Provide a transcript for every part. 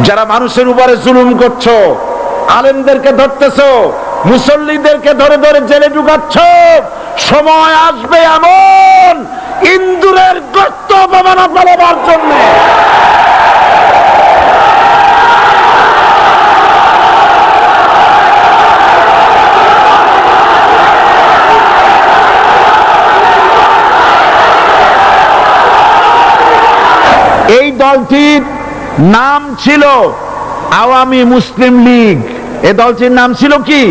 যারা মানুষের উপরে জুলুম করছো, আলেমদেরকে ধরতেছো, মুসল্লিদেরকে ধরে ধরে জেলে ঢুকাচ্ছ, সময় আসবে এমন ইন্দুরের গর্ত অপমানা পালাবার জন্য। এই দলটির নাম ছিল আওয়ামী মুসলিম লীগ। এই দলটির নাম ছিল কি?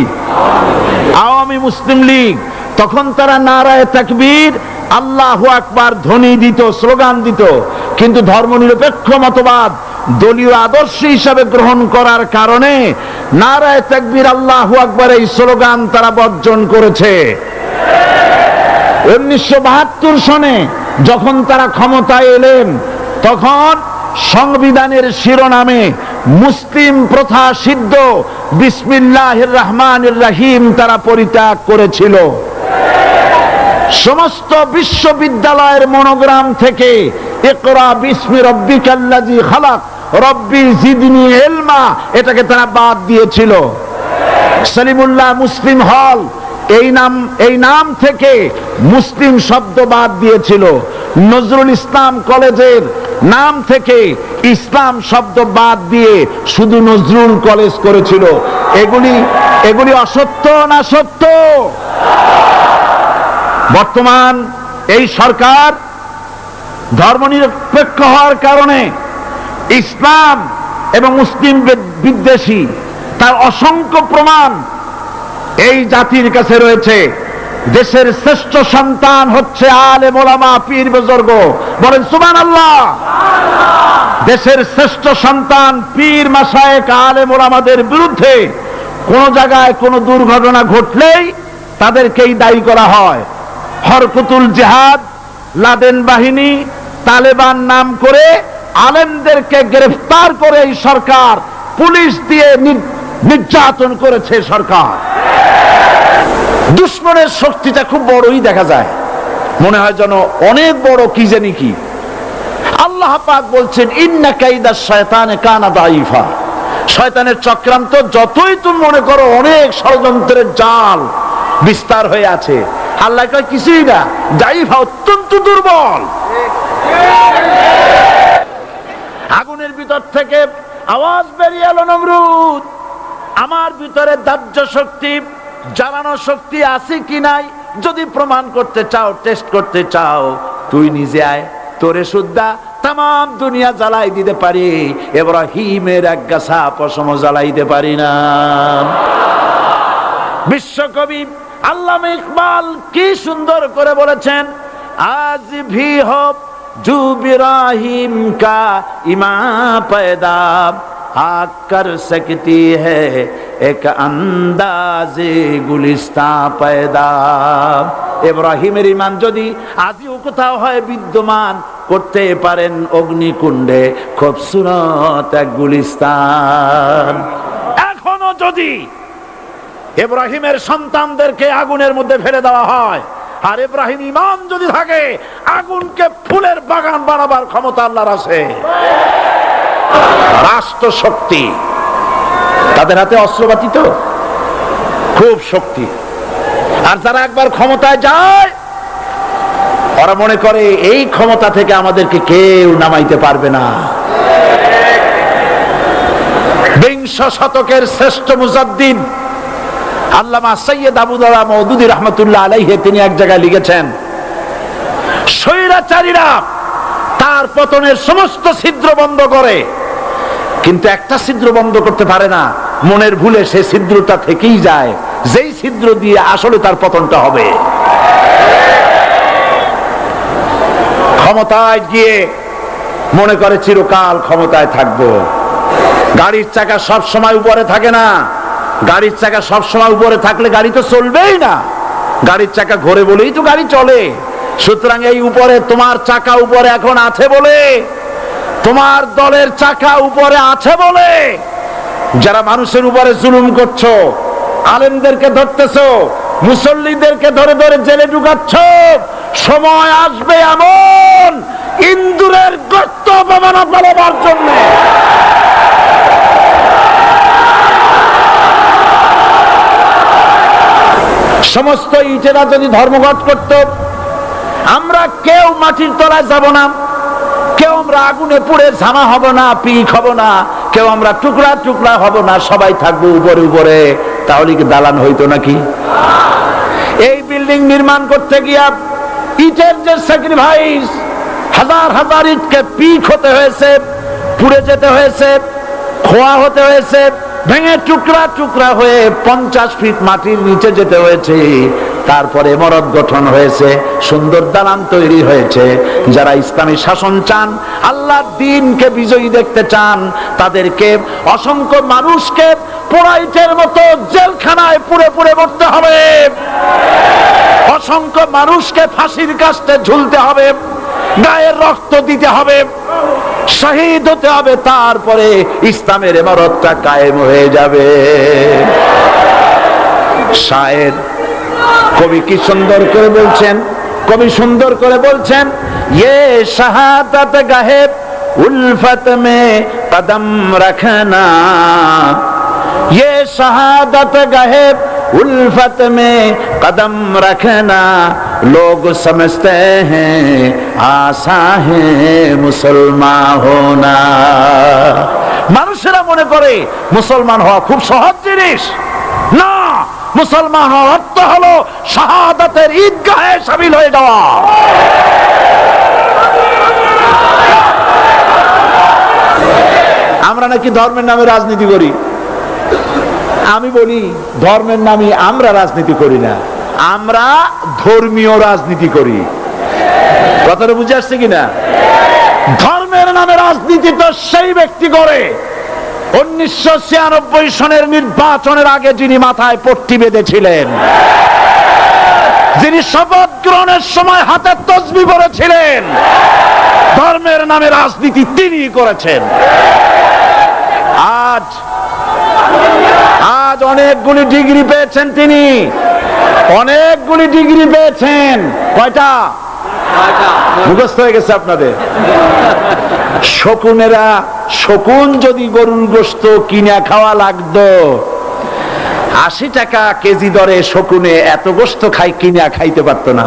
আওয়ামী মুসলিম লীগ। তখন তারা নারায়ে তাকবীর, আল্লাহু আকবার ধ্বনি দিত, স্লোগান দিত, কিন্তু ধর্মনিরপেক্ষ মতবাদ দলীয় আদর্শ হিসাবে গ্রহণ করার কারণে নারায়ে তাকবীর, আল্লাহু আকবার এই স্লোগান তারা বর্জন করেছে। 1972 সনে যখন তারা ক্ষমতায় এলেন, তখন সংবিধানের শিরোনামে মুসলিম প্রথা সিদ্ধ বিসমিল্লাহির রহমানির রহিম তারা পরিত্যাগ করেছিল। সমস্ত বিশ্ববিদ্যালয়ের মনোগ্রাম থেকে ইকরা বিসমি রাব্বিকাল্লাযী খালাক রব্বি জিদনি ইলমা এটাকে তারা বাদ দিয়েছিল। সলিমুল্লাহ মুসলিম হল এই নাম থেকে মুসলিম শব্দ বাদ দিয়েছিল। নজরুল ইসলাম কলেজের নাম থেকে ইসলাম শব্দ বাদ দিয়ে শুধু নজরুল কলেজ করেছিল। এগুলি অসত্য না সত্য? বর্তমান এই সরকার ধর্মনিরপেক্ষ হওয়ার কারণে ইসলাম এবং মুসলিম বিদ্বেষী, তার অসংখ্য প্রমাণ এই জাতির কাছে রয়েছে। দেশের শ্রেষ্ঠ সন্তান হচ্ছে আলেম ওলামা, পীর বুজুর্গ, বলেন সুবহানাল্লাহ। দেশের শ্রেষ্ঠ সন্তান পীর মাশায়েখ আলেম ওলামাদের বিরুদ্ধে কোন জায়গায় কোন দুর্ঘটনা ঘটলেই তাদেরকেই দায়ী করা হয়। হরকতুল জিহাদ, লাদেন বাহিনী, তালেবান নাম করে আলেমদেরকে গ্রেফতার করে এই সরকার পুলিশ দিয়ে নির্যাতন করেছে সরকার। দুশমনের শক্তিটা খুব বড়ই দেখা যায়, মনে হয় যেন অনেক বড় কি জানি কি। আল্লাহ পাক বলছেন ইন্না কাইদাশ শায়তানে কানা দাঈফা। শয়তানের চক্রান্ত যতই তুমি মনে করো অনেক ষড়যন্ত্রের জাল বিস্তার হয়ে আছে, আল্লাহ কয় কিছুই না, দাঈফা অত্যন্ত দুর্বল। আগুনের ভিতর থেকে আওয়াজ বেরিয়ে এলো, নমরুদ আমার ভিতরে দাহ্য শক্তি, জ্বালানো শক্তি আছে কি নাই যদি প্রমাণ করতে চাও, টেস্ট করতে চাও, তুই নিজে আয়, তোরে সুদ্ধা তাম দুনিয়া জ্বালাই দিতে পারি, ইব্রাহিমের এক গাছা পশম জ্বালাইতে পারি না। বিশ্বকবি আল্লামা ইকবাল কি সুন্দর করে বলেছেন, আজ ভি হো জু ইব্রাহিম কা ইমা पैदा आग कर सकती है एक अंदाजे गुलिस्ता पैदा। ইব্রাহিমের ঈমান যদি আজও কোথাও হয় বিদ্যমান, করতে পারেন অগ্নিকুণ্ডে খুবসুরত এক গুলিস্তান। এখনো যদি ইব্রাহিমের সন্তানদেরকে আগুনের মধ্যে ফেলে দেওয়া হয়, আর ইব্রাহিম ঈমান যদি থাকে, আগুনকে ফুলের বাগান বানাবার ক্ষমতা আল্লাহর আছে। রাষ্ট্র শক্তি, তাদের হাতে অস্ত্রপাতি তো খুব শক্তি, আর যারা একবার ক্ষমতায় যায় ওরা মনে করে এই ক্ষমতা থেকে আমাদেরকে কেউ নামাইতে পারবে না। বিংশ শতকের শ্রেষ্ঠ মুজাদ্দিদ আল্লামা সৈয়দ আবুদুল্লাহ মওদুদী রাহমাতুল্লাহ আলাইহি তিনি এক জায়গায় লিখেছেন, স্বৈরাচারীরা তার পতনের সমস্ত ছিদ্র বন্ধ করে, কিন্তু একটা ছিদ্র বন্ধ করতে পারে না, মনের ভুলে সে ছিদ্রটা থেকেই যায়, যেই ছিদ্র দিয়ে আসলে তার পতনটা হবে। ক্ষমতায় গিয়ে মনে করে চিরকাল ক্ষমতায় থাকবো। গাড়ির চাকা সব সময় উপরে থাকে না, গাড়ির চাকা সব সময় উপরে থাকলে গাড়ি তো চলবেই না, গাড়ির চাকা ঘোরে বলেই তো গাড়ি চলে। সুতরাং এই উপরে তোমার চাকা উপরে এখন আছে বলে, তোমার দলের চাকা উপরে আছে বলে যারা মানুষের উপরে জুলুম করছো, আলেমদেরকে ধরতেছো, মুসল্লিদেরকে ধরে ধরে জেলে ঢুকাচ্ছ, সময় আসবে এমন ইন্দুরের গর্ত অপমানা পালাবার জন্য। সমস্ত ইটেরা যদি ধর্মঘট করত, আমরা কেউ মাটির তলায় যাব না, কেউ আমরা আগুনে পুড়ে ঝামা হব না, পিক হব না, কেউ আমরা টুকরা টুকরা হব না, সবাই থাকবো উপরে উপরে, তাহলে কি দালান হইতো নাকি? এই বিল্ডিং নির্মাণ করতে গিয়া ইটের যে স্যাক্রিফাইস, হাজার হাজার ইটকে পিক হতে হয়েছে, পুড়ে যেতে হয়েছে, খোয়া হতে হয়েছে, ভেঙে টুকরা টুকরা হয়ে 50 ফিট মাটির নিচে যেতে হয়েছে, তারপরে ইমারত গঠন হয়েছে, সুন্দর দালান তৈরি হয়েছে। যারা ইসলামী শাসন চান, আল্লাহর দ্বীনকে বিজয়ী দেখতে চান, তাদেরকে অসংখ্য মানুষকে পোড়াইটের মতো জেলখানায় পুড়ে পুড়ে মরতে হবে, অসংখ্য মানুষকে ফাঁসির কাস্টে ঝুলতে হবে, গায়ের রক্ত দিতে হবে, শহীদ হতে হবে, তারপরে ইসলামের ইমারতটা কায়েম হয়ে যাবে। শায়ের কবি কি সুন্দর করে বলছেন, কবি সুন্দর করে বলছেন, ये शहादत गाहे उल्फत में कदम रखना, ये शहादत गाहे उल्फत में कदम रखना, लोग समझते हैं आसा है मुसलमान होना। মানুষেরা মনে করে মুসলমান হওয়া খুব সহজ জিনিস। না, মুসলমান হওয়ার অর্থ হলো শাহাদাতের ঈদগাহে শামিল হয়ে যাওয়া। আমরা নাকি ধর্মের নামে রাজনীতি করি। আমি বলি, ধর্মের নামে আমরা রাজনীতি করি না, আমরা ধর্মীয় রাজনীতি করি। কথাটা বুঝে আসছে কিনা? ধর্মের নামে রাজনীতি তো সেই ব্যক্তি করে 1996 সনের নির্বাচনের আগে যিনি মাথায় পট্টি বেঁধেছিলেন, যিনি শপথ গ্রহণের সময় হাতে তসবিহ পড়েছিলেন, ধর্মের নামে রাজনীতি তিনি করেছেন। আজ আজ অনেকগুলি ডিগ্রি পেয়েছেন তিনি, অনেকগুলি ডিগ্রি পেয়েছেন। কয়টা? মুখস্থ হয়ে গেছে আপনাদের। শকুনেরা, শকুন যদি গরুর গোশত কিনে খাওয়া লাগতো, 80 টাকা কেজি দরে শকুনে এত গোশত কিনে খাইতে পারতো না।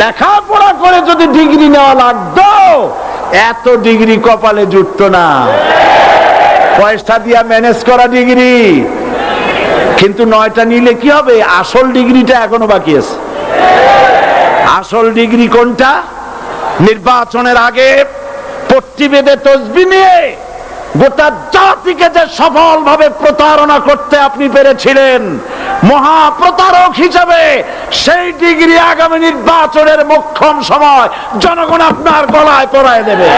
লেখাপড়া করে যদি ডিগ্রি নেওয়া লাগতো, এত ডিগ্রি কপালে জুটতো না। পয়সা দিয়া ম্যানেজ করা ডিগ্রি, কিন্তু 9টা নিলে কি হবে? আসল ডিগ্রিটা এখনো বাকি আছে। আসল ডিগ্রি কোনটা? নির্বাচনের আগে পট্টি বেঁধে তসবিহ নিয়ে গোটা জাতিকে যে সফলভাবে প্রতারণা করতে আপনি পেরেছিলেন মহা প্রতারক হিসেবে, সেই ডিগ্রি আগামী নির্বাচনের মোক্ষম সময় জনগণ আপনার গলায় পরায় দেবে।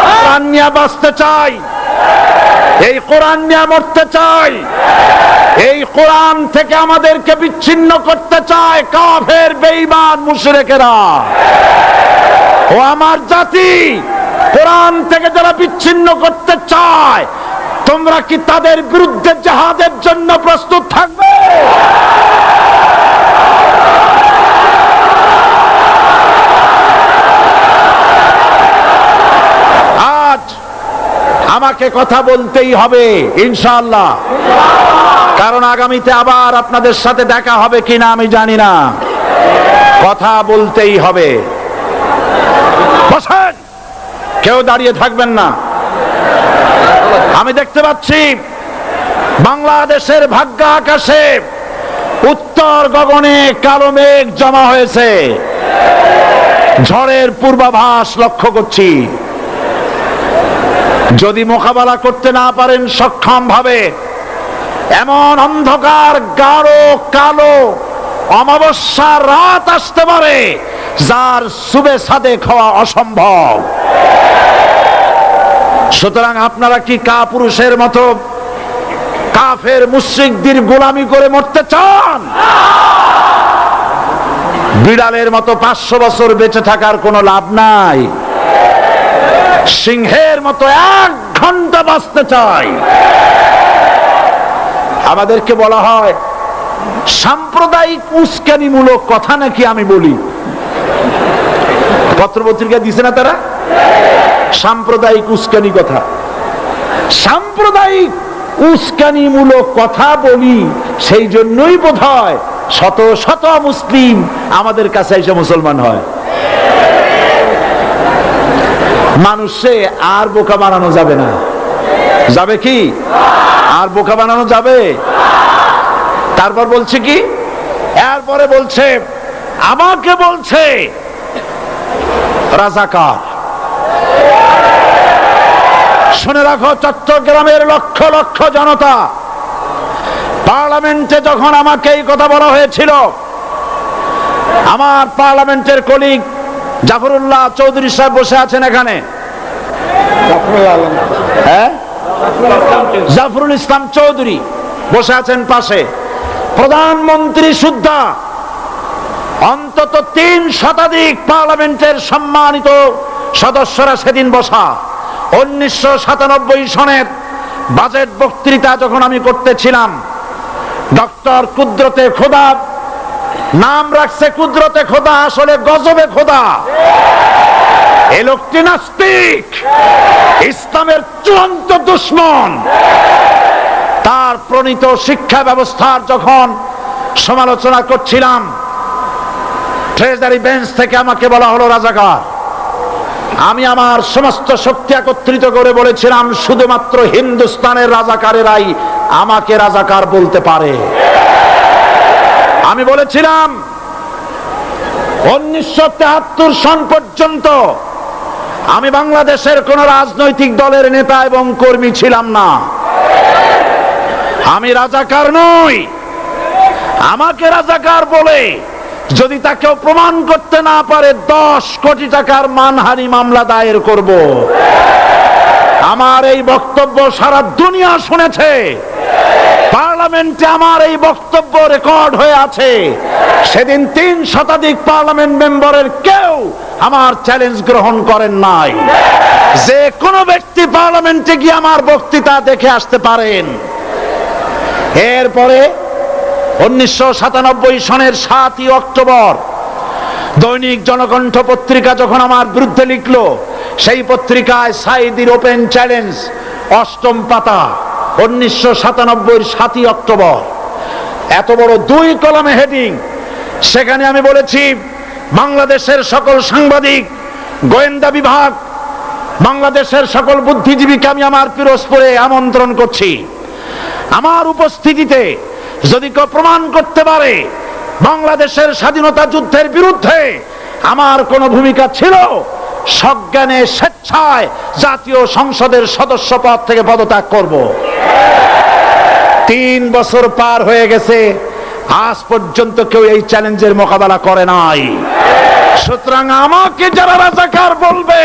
কোরআন নিয়ে বাঁচতে চাই, এই কোরআন নিয়ে মরতে চাই, এই কোরআন থেকে আমাদেরকে বিচ্ছিন্ন করতে চায় কাফের, বেঈমান, মুশরিকেরা। ও আমার জাতি, কোরআন থেকে যারা বিচ্ছিন্ন করতে চায়, তোমরা কি তাদের বিরুদ্ধে জিহাদের জন্য প্রস্তুত থাকবে? আজ আমাকে কথা বলতেই হবে ইনশাআল্লাহ, কারণ আগামীতে আবার আপনাদের সাথে দেখা হবে কিনা আমি জানি না। কথা বলতেই হবে। বসেন, কেউ দাঁড়িয়ে থাকবেন না। আমি দেখতে পাচ্ছি বাংলাদেশের ভাগ্য আকাশে উত্তর গগনে কালো মেঘ জমা হয়েছে, ঝড়ের পূর্বাভাস লক্ষ্য করছি। যদি মোকাবেলা করতে না পারেন সক্ষম ভাবে, এমন অন্ধকার গাঢ় কালো অমাবস্যার রাত আসতে পারে যার সুবে সাদেক হওয়া অসম্ভব। সুতরাং আপনারা কি কাপুরুষের মতো কাফের মুশরিকদের গোলামি করে মরতে চান? বিড়ালের মতো 500 বছর বেঁচে থাকার কোনো লাভ নাই। সিংহের মতো 1 ঘন্টা বাঁচতে চাই। আমাদেরকে বলা হয় সাম্প্রদায়িক উস্কানিমূলক কথা নাকি আমি বলি। পত্রপত্রিকা দিছে না তারা? সাম্প্রদায়িক উস্কানি কথা। সাম্প্রদায়িক উস্কানিমূলক কথা বলি, সেই জন্যই বোধহয় শত শত মুসলিম আমাদের কাছে এসে মুসলমান হয়। মানুষে আর বোকা বানানো যাবে না। যাবে কি? আর বোকা বানানো যাবে? তারপর বলছে কি, এরপরে বলছে আমাকে বলছে রাজাকার। শুনে রাখো, চট্টগ্রামের লক্ষ লক্ষ জনতা, পার্লামেন্টে যখন আমাকে এই কথা বলা হয়েছিল, আমার পার্লামেন্টের কলিগ জাফরুল্লাহ চৌধুরী সাহেব বসে আছেন এখানে, জাফরুল ইসলাম চৌধুরী বসে আছেন পাশে, প্রধানমন্ত্রী সুদ্ধা, অন্তত 3 শতাধিক পার্লামেন্টের সম্মানিত সদস্যরা সেদিন বসা। 1997 সনের বাজেট বক্তৃতা যখন আমি করতেছিলাম, ডক্টর কুদরতে খোদা, নাম রাখছে কুদরতে খোদা, আসলে গজবে খোদা। এই লোকটি নাস্তিক, ইসলামের চূড়ান্ত দুশমন। তার প্রণীত শিক্ষা ব্যবস্থার যখন সমালোচনা করছিলাম, ট্রেজারি বেঞ্চ থেকে আমাকে বলা হলো রাজাকার। আমি আমার সমস্ত শক্তি একত্রিত করে বলেছিলাম, শুধুমাত্র হিন্দুস্তানের রাজাকারেরাই আমাকে রাজাকার বলতে পারে। আমি বলেছিলাম 1973 সন পর্যন্ত আমি বাংলাদেশের কোন রাজনৈতিক দলের নেতা এবং কর্মী ছিলাম না। আমি রাজাকার নই। আমাকে রাজাকার বলে যদি তাকেও প্রমাণ করতে না পারে, 10 কোটি টাকার মানহানি মামলা দায়ের করব। আমার এই বক্তব্য সারা দুনিয়া শুনেছে। পার্লামেন্টে আমার এই বক্তব্য রেকর্ড হয়ে আছে। সেদিন 3 শতাধিক পার্লামেন্ট মেম্বারের কেউ আমার চ্যালেঞ্জ গ্রহণ করেন নাই। যে কোনো ব্যক্তি পার্লামেন্টে গিয়ে আমার বক্তৃতা দেখে আসতে পারেন। এরপরে 1997 সনের 7ই অক্টোবর দৈনিক জনকণ্ঠ পত্রিকা যখন আমার বিরুদ্ধে লিখলো, সেই পত্রিকায় সাইদির ওপেন চ্যালেঞ্জ 8ম পাতা, 1997 7ই অক্টোবর, এত বড় 2 কলামে হেডিং। সেখানে আমি বলেছি, বাংলাদেশের সকল সাংবাদিক, গোয়েন্দা বিভাগ, বাংলাদেশের সকল বুদ্ধিজীবীকে আমি আমার পিরোজপুরে আমন্ত্রণ করছি। আমার উপস্থিতিতে যদি কেউ প্রমাণ করতে পারে বাংলাদেশের স্বাধীনতা যুদ্ধের বিরুদ্ধে আমার কোনো ভূমিকা ছিল, সজ্ঞানে স্বেচ্ছায় জাতীয় সংসদের সদস্য পদ থেকে পদত্যাগ করব। 3 বছর পার হয়ে গেছে, আজ পর্যন্ত কেউ এই চ্যালেঞ্জের মোকাবেলা করে নাই। সুতরাং আমাকে যারা রাজাকার বলবে,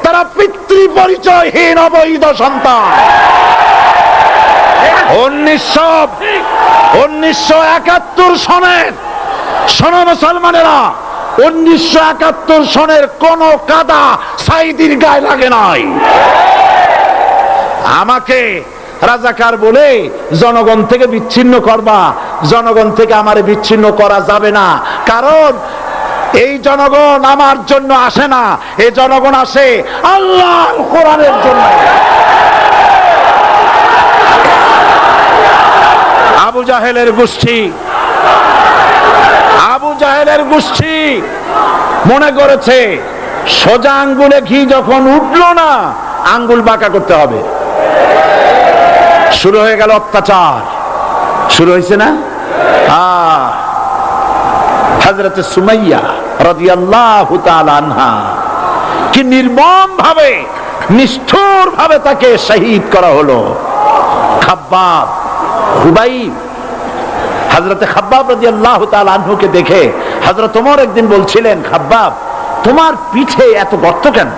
তারা পিতৃ পরিচয়হীন অবৈধ সন্তান। 1971 সনের, শোনো মুসলমানেরা, 1971 সনের কোন কাদা সাইদির গায়ে লাগে নাই। আমাকে রাজাকার বলে জনগণ থেকে বিচ্ছিন্ন করবা, জনগণ থেকে আমারে বিচ্ছিন্ন করা যাবে না। কারণ এই জনগণ আমার জন্য আসে না, এই জনগণ আসে আল্লাহর কোরআনের জন্য। আবু জাহেলের গোষ্ঠী, আবু জাহেলের গোষ্ঠী মনে করেছে সোজা আঙ্গুলে ঘি যখন উঠলো না, আঙ্গুল বাঁকা করতে হবে। শুরু হয়ে গেল অত্যাচার, শুরু হয়েছে না? হযরত সুমাইয়া রাদিয়াল্লাহু তাআলা আনহা কি নির্মম ভাবে, নিষ্ঠুর ভাবে তাকে শহীদ করা হলো। খাব্বাব, খুবাইব, হযরত খাব্বাব রাদিয়াল্লাহু তাআলা আনহুকে দেখে হযরত ওমর একদিন বলছিলেন, খাব্বাব তোমার পিঠে এত গর্ত কেন?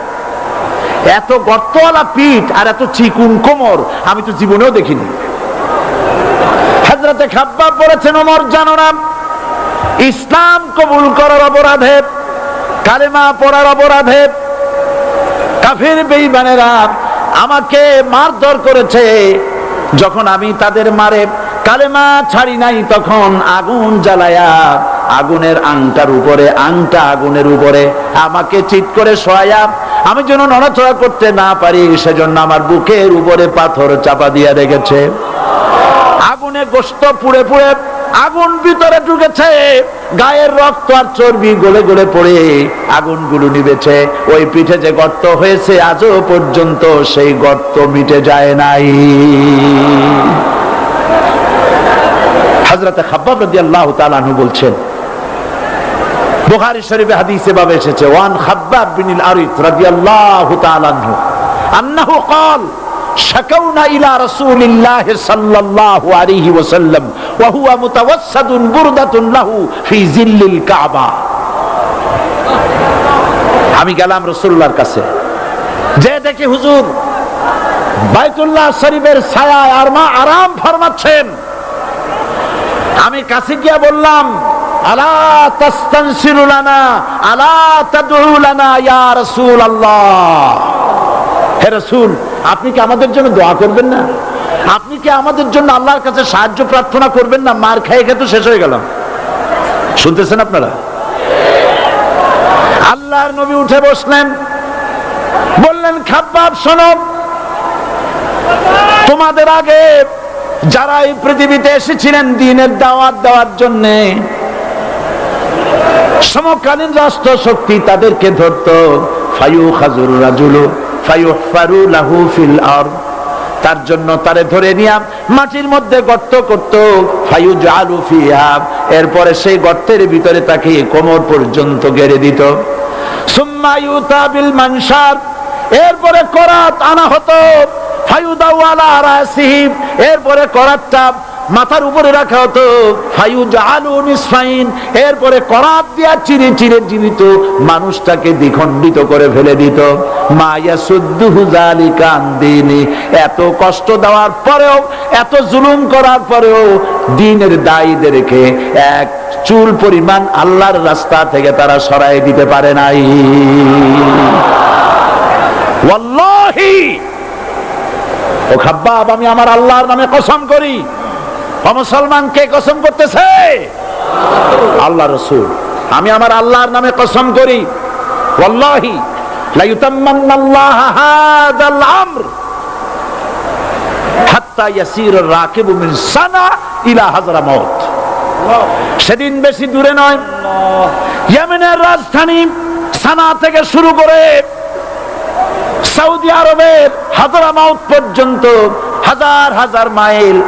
এত গর্তওয়ালা পিঠ আর এত চিকুন কোমর আমি তো জীবনেও দেখিনি। হযরত খাব্বাব বলেছেন, ওমর জানো না, ইসলাম কবুল করার অপরাধে, কালেমা পড়ার অপরাধে কাফির বেঈমানেরা আমাকে মারধর করেছে। যখন আমি তাদের মারে কালেমা ছাড়ি নাই, তখন আগুন জ্বালায়া আগুনের আংটার উপরে, আংটা আগুনের উপরে আমাকে চিৎ করে শোয়ায়া আমি যেন নড়াচড়া করতে না পারি, সেজন্য আমার বুকের উপরে পাথর চাপা দিয়ে রেখেছে। আগুনে গোশত পুড়ে পুড়ে আগুন ভিতরে ঢুকেছে, গায়ের রক্ত আর চর্বি গলে গলে পড়ে আগুনগুলো নিভেছে। ওই পিঠে যে গর্ত হয়েছে আজও পর্যন্ত সেই গর্ত মিটে যায় নাই। হযরত খাব্বাব রাদিয়াল্লাহু তাআলা আনহু বলছেন, বুখারী শরীফে হাদিসে ভাবে এসেছে, ওয়ান খাব্বাব বিন আরিত রাদিয়াল্লাহু তাআলা আনহু আন্নাহু ক্বাল শাকাউনা ইলা রাসূলিল্লাহি সাল্লাল্লাহু আলাইহি ওয়াসাল্লাম ওয়া হুয়া মুতাওয়াসসাদুন বুরদাতুন লাহু ফি জিল্লিল কাবা। আমি গেলাম রাসূলুল্লাহর কাছে, যে দেখি হুজুর বাইতুল্লাহ শরীফের ছায়ায় আরাম ফরমাচ্ছেন। আমি কাছে গিয়ে বললাম, আলা তাস্তানসিরু লানা আলা তাদউ লানা ইয়া রাসূলুল্লাহ, হে রাসূল আপনি কি আমাদের জন্য দোয়া করবেন না? আপনি কি আমাদের জন্য আল্লাহর কাছে সাহায্য প্রার্থনা করবেন না? মার খেয়ে খেয়ে তো শেষ হয়ে গেলাম। শুনতেছেন আপনারা? আল্লাহর নবী উঠে বসলেন, বললেন, খাব্বাব শোনো, তোমাদের আগে যারা এই পৃথিবীতে এসেছিলেন দ্বীনের দাওয়াত দেওয়ার জন্য, সমকালীন রাষ্ট্র শক্তি তাদেরকে ধরতো, ফায়ুখাজুর রাজুলু ফায়ুহফারু লাহু ফিল আরদ, তার জন্য তারে ধরে নিয়ে মাটির মধ্যে গর্ত করত, ফায়ুজআলু ফিহা, এরপরে সেই গর্তের ভিতরে তাকে কোমর পর্যন্ত গেড়ে দিত। সুম্মা ইউতা বিল মানশার, এরপরে করাত আনা হতো, ফায়ুদাউ আলা রাসিহি, এরপরে করাতটা মাথার উপরে রাখা হতো, ফায়ুজআলু নিসফাইন, এরপরে করাত দিয়া চিরে চিরে জীবিত মানুষটাকে দ্বিখণ্ডিত করে ফেলে দিত। মা ইয়াসুদ্দুহু যালিকা আন দীনি, এত কষ্ট দেওয়ার পরেও, এত জুলুম করার পরেও দ্বীনের দায়ীদেরকে এক চুল পরিমাণ আল্লাহর রাস্তা থেকে তারা সরাই দিতে পারে নাই। ওয়াল্লাহি, ও খাব্বাব, আমি আমার আল্লাহর নামে কসম করি। মুসলমান কে কসম করতেছে? আল্লাহ রাসূল। আমি আমার আল্লাহর নামে কসম করি, ওয়াল্লাহি লা ইউতাম্মান্নাল্লাহু হাযাল আমর হাত্তা ইয়াসিরুর রাকিবু মিন সানা ইলা হাযরামাউত। সেদিন বেশি দূরে নয়, ইয়েমেনের রাজধানী সানা থেকে শুরু করে সৌদি আরবের হাযরামাউত পর্যন্ত হাজার হাজার মাইল,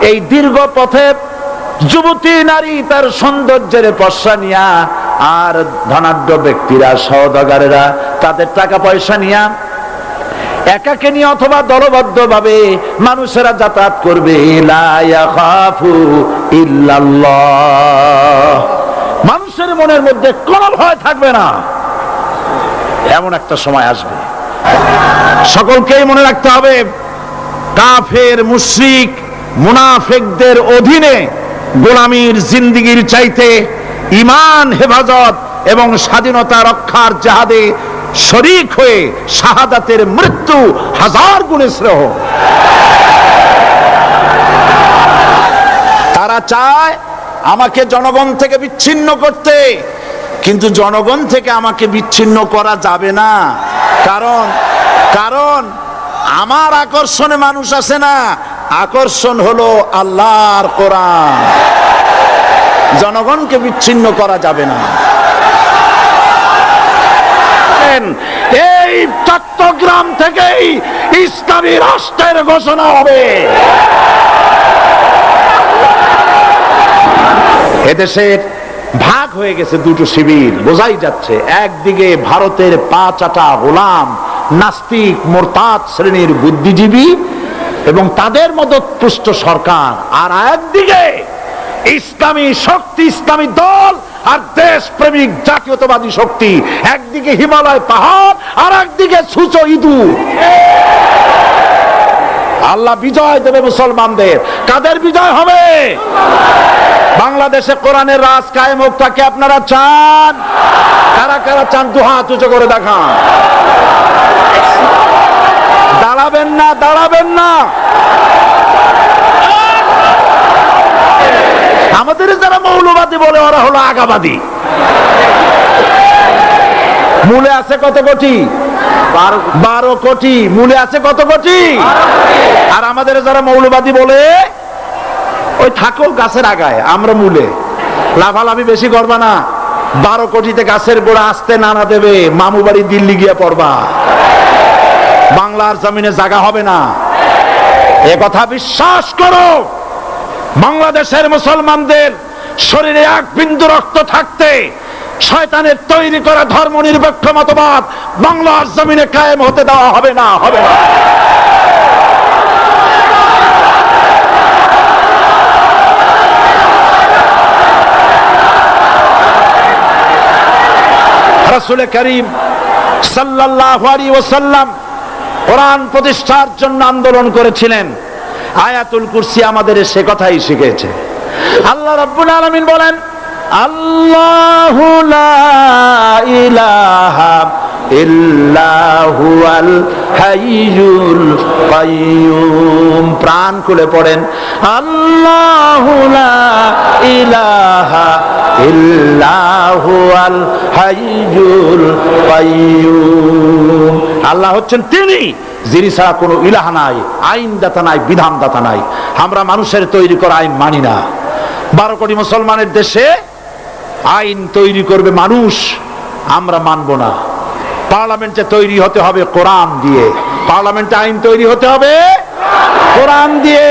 এই দীর্ঘ পথে যুবতী নারী তার সৌন্দর্যের পশ্চা নিয়া, আর ধনাঢ্য ব্যক্তিরা সওদাগরেরা তাদের টাকা পয়সা নিয়া একাকে নিয়ে অথবা দলবদ্ধ ভাবে মানুষেরা যাতায়াত করবে। লা ইয়াখাফু ইল্লাল্লাহ, মানুষের মনের মধ্যে কোনো ভয় থাকবে না। এমন একটা সময় আসবে, সকলকেই মনে রাখতে হবে, কাফের মুশরিক মুনাফিকদের অধীনে গোলামীর জিন্দেগীর চাইতে ঈমান হেফাজত এবং স্বাধীনতা রক্ষার জিহাদে শরীক হয়ে শাহাদাতের মৃত্যু হাজার গুণে শ্রেয়। তারা চায় আমাকে জনগণ থেকে বিচ্ছিন্ন করতে, কিন্তু জনগণ থেকে আমাকে বিচ্ছিন্ন করা যাবে না। কারণ আমার আকর্ষণে মানুষ আসে না, আকর্ষণ হলো আল্লাহর কোরআন। জনগণকে বিচ্ছিন্ন করা যাবে না। এই চট্টগ্রাম থেকেই ইসলামী রাষ্ট্রের ঘোষণা হবে। এদেশের ভাগ হয়ে গেছে দুটো শিবির, বোঝাই যাচ্ছে। একদিকে ভারতের পাঁচাটা গোলাম নাস্তিক মোরতাদ শ্রেণীর বুদ্ধিজীবী এবং তাদের মদতপুষ্ট সরকার, আর একদিকে ইসলামী শক্তি, ইসলামী দল আর দেশ প্রেমিক জাতীয়তাবাদী শক্তি। একদিকে হিমালয় পাহাড় আর একদিকে সূচো ইঁদুর। আল্লাহ বিজয় দেবে মুসলমানদের। কাদের বিজয় হবে? বাংলাদেশে কোরআনের রাজ কায়েম হোক, তাকে আপনারা চান? কারা কারা চান দু হাত উঁচু করে দেখান। দাঁড়াবেন না, দাঁড়াবেন না। আমাদের যারা মৌলবাদী বলে ওরা হলো আগাবাদী। মূলে আছে কত কোটি? 12 কোটি। মূলে আছে কত কোটি? আর আমাদের যারা মৌলবাদী বলে ওই থাকো গাছের আগায়, আমরা মূলে। লাফালাফি বেশি করবা না, 12 কোটিতে গাছের গোড়া আসতে নানা দেবে, মামু বাড়ি দিল্লি গিয়ে পড়বা, বাংলার জমিনে জায়গা হবে না। এ কথা বিশ্বাস করো। বাংলাদেশের মুসলমানদের শরীরে এক বিন্দু রক্ত থাকতে শয়তানের তৈরি করা ধর্ম নিরপেক্ষ মতবাদ বাংলার জমিনে কায়েম হতে দেওয়া হবে না, হবে না। রাসূল করিম সাল্লাল্লাহু আলাইহি ওয়াসাল্লাম কোরআন প্রতিষ্ঠার জন্য আন্দোলন করেছিলেন। আয়াতুল কুরসি আমাদের সে কথাই শিখিয়েছে। আল্লাহ রাব্বুল আলামিন বলেন, আল্লাহু লা ইলাহা ইল্লা হুয়াল হাইয়ুল কাইয়্যুম। প্রাণ খুলে পড়েন, আল্লাহু লা ইলাহা ইল্লা হুয়াল হাইয়ুল কাইয়্যুম। আল্লাহ হচ্ছেন তিনি যিনি ছাড়া কোনো ইলাহা নাই, আইনদাতা নাই, বিধানদাতা নাই। আমরা মানুষের তৈরি করা আইন মানি না। 12 কোটি মুসলমানের দেশে আইন তৈরি করবে মানুষ, আমরা মানব না। পার্লামেন্টে তৈরি হতে হবে কোরআন দিয়ে, পার্লামেন্টে আইন তৈরি হতে হবে কোরআন দিয়ে।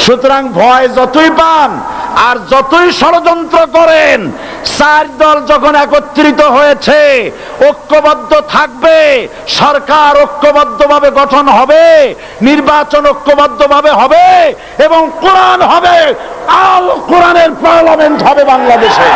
সুতরাং ভয় যতই পান আর যতই ষড়যন্ত্র করেন, 4 দল যখন একত্রিত হয়েছে, ঐক্যবদ্ধ থাকবে, সরকার ঐক্যবদ্ধভাবে গঠন হবে, নির্বাচন ঐক্যবদ্ধভাবে হবে এবং কোরআন হবে, আল কোরআনের পার্লামেন্ট হবে বাংলাদেশে।